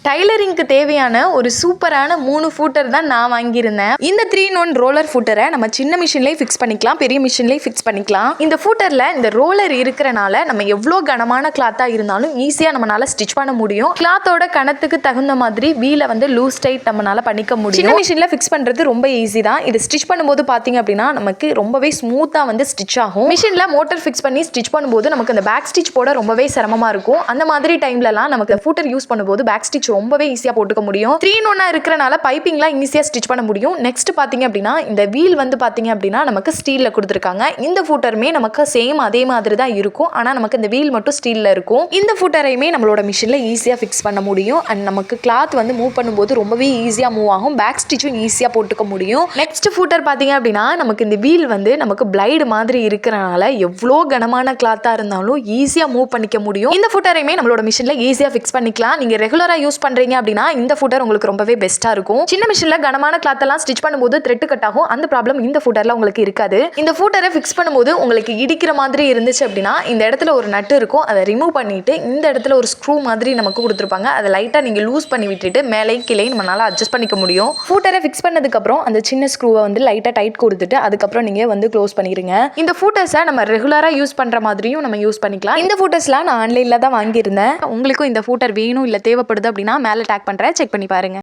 டைலரிங்க்கு தேவையான ஒரு சூப்பரான 3 ஃபூட்டர் தான் நான் வாங்கியிருந்தேன். இந்த 3-in-1 ரோலர் ஃபூட்டரை நம்ம சின்ன மிஷின்லேயே ஃபிக்ஸ் பண்ணிக்கலாம், பெரிய மிஷின்லேயே ஃபிக்ஸ் பண்ணிக்கலாம். இந்த ஃபூட்டரில் இந்த ரோலர் இருக்கிறனால நம்ம எவ்வளோ கனமான கிளாத்தாக இருந்தாலும் ஈஸியாக நம்மளால ஸ்டிச் பண்ண முடியும். கிளாத்தோட கணத்துக்கு தகுந்த மாதிரி வீலை வந்து லூஸ் டைட் நம்மளால பண்ணிக்க முடியும். சின்ன மிஷினில் ஃபிக்ஸ் பண்ணுறது ரொம்ப ஈஸி தான். இது ஸ்டிச் பண்ணும்போது பார்த்தீங்க அப்படின்னா நமக்கு ரொம்பவே ஸ்மூத்தாக வந்து ஸ்டிச் ஆகும். மிஷினில் மோட்டர் ஃபிக்ஸ் பண்ணி ஸ்டிச் பண்ணும்போது நமக்கு அந்த பேக் ஸ்டிச் போட ரொம்பவே சிரமமாக இருக்கும். அந்த மாதிரி டைம்லலாம் நமக்கு ஃபூட்டர் யூஸ் பண்ணும்போது பேக் ஸ்டிச் ரொம்பவே ஈஸியாக போட்டுக்க முடியும். 3-in-1 இருக்கிறனால பைப்பிங்லாம் ஈஸியாக ஸ்டிச் பண்ண முடியும். நெக்ஸ்ட் பார்த்தீங்க அப்படின்னா இந்த வீல் வந்து பார்த்தீங்க அப்படின்னா நமக்கு ஸ்டீலில் கொடுத்துருக்காங்க. இந்த ஃபூட்டருமே நமக்கு சேம் அதே மாதிரி தான் இருக்கும். ஆனால் நமக்கு இந்த வீல் மட்டும் ஸ்டீலில் இருக்கும். இந்த ஃபூட்டரையுமே நம்மளோட மிஷினில் ஈஸியாக ஃபிக்ஸ் பண்ண முடியும். அண்ட் நமக்கு கிளாத் வந்து மூவ் பண்ணும்போது ரொம்பவே ஈஸியாக மூவ் ஆகும். பேக் ஸ்டிச்சும் ஈஸியாக போட்டுக்க முடியும். நெக்ஸ்ட் ஃபூட்டர் பார்த்தீங்க அப்படின்னா நமக்கு இந்த வீல் வந்து நமக்கு பிளைடு மாதிரி இருக்கிறனால எவ்வளோ கனமான கிளாத்தாக இருந்தாலும் ஈஸியாக மூவ் பண்ணிக்க முடியும். இந்த ஃபூட்டரையுமே நம்மளோட மிஷினில் ஈஸியாக ஃபிக்ஸ் பண்ணிக்கலாம். நீங்கள் ரெகுலராக யூஸ் பண்றீங்க அப்படின்னா இந்த ஃபூட்டர் உங்களுக்கு ரொம்பவே பெஸ்ட்டா இருக்கும். சின்ன மிஷின்ல கனமான கிளாத் எல்லாம் ஸ்டிச் பண்ணும்போது த்ரெட் கட் ஆகும். அந்த ப்ராப்ளம் இந்த ஃபூட்டர்ல உங்களுக்கு இருக்காது. இந்த ஃபூட்டரை ஃபிக்ஸ் பண்ணும்போது உங்களுக்கு இடிக்கிற மாதிரி இருந்துச்சு அப்படின்னா இந்த இடத்துல ஒரு நட்டு இருக்கும், அதை ரிமூவ் பண்ணிட்டு இந்த இடத்துல ஒரு ஸ்க்ரூ மாதிரி நமக்கு கொடுத்துருப்பாங்க. அதை லைட்டா நீங்க லூஸ் பண்ணி விட்டுட்டு மேலே கீழே நம்மளால அட்ஜஸ்ட் பண்ணிக்க முடியும். ஃபூட்டரை ஃபிக்ஸ் பண்ணதுக்கு அப்புறம் அந்த சின்ன ஸ்க்ரூவை வந்து லைட்டா டைட் கொடுத்துட்டு அதுக்கப்புறம் நீங்க வந்து க்ளோஸ் பண்ணிருங்க. இந்த ஃபூட்டர்ஸை நம்ம ரெகுலரா யூஸ் பண்ற மாதிரியும் நம்ம யூஸ் பண்ணிக்கலாம். இந்த ஃபூட்டர்ஸ்லாம் நான் ஆன்லைன்ல தான் வாங்கியிருந்தேன். உங்களுக்கும் இந்த ஃபூட்டர் வேணும் இல்ல தேவைப்படுது அப்படின்னா மேலே டேக் பண்றேன், செக் பண்ணி பாருங்க.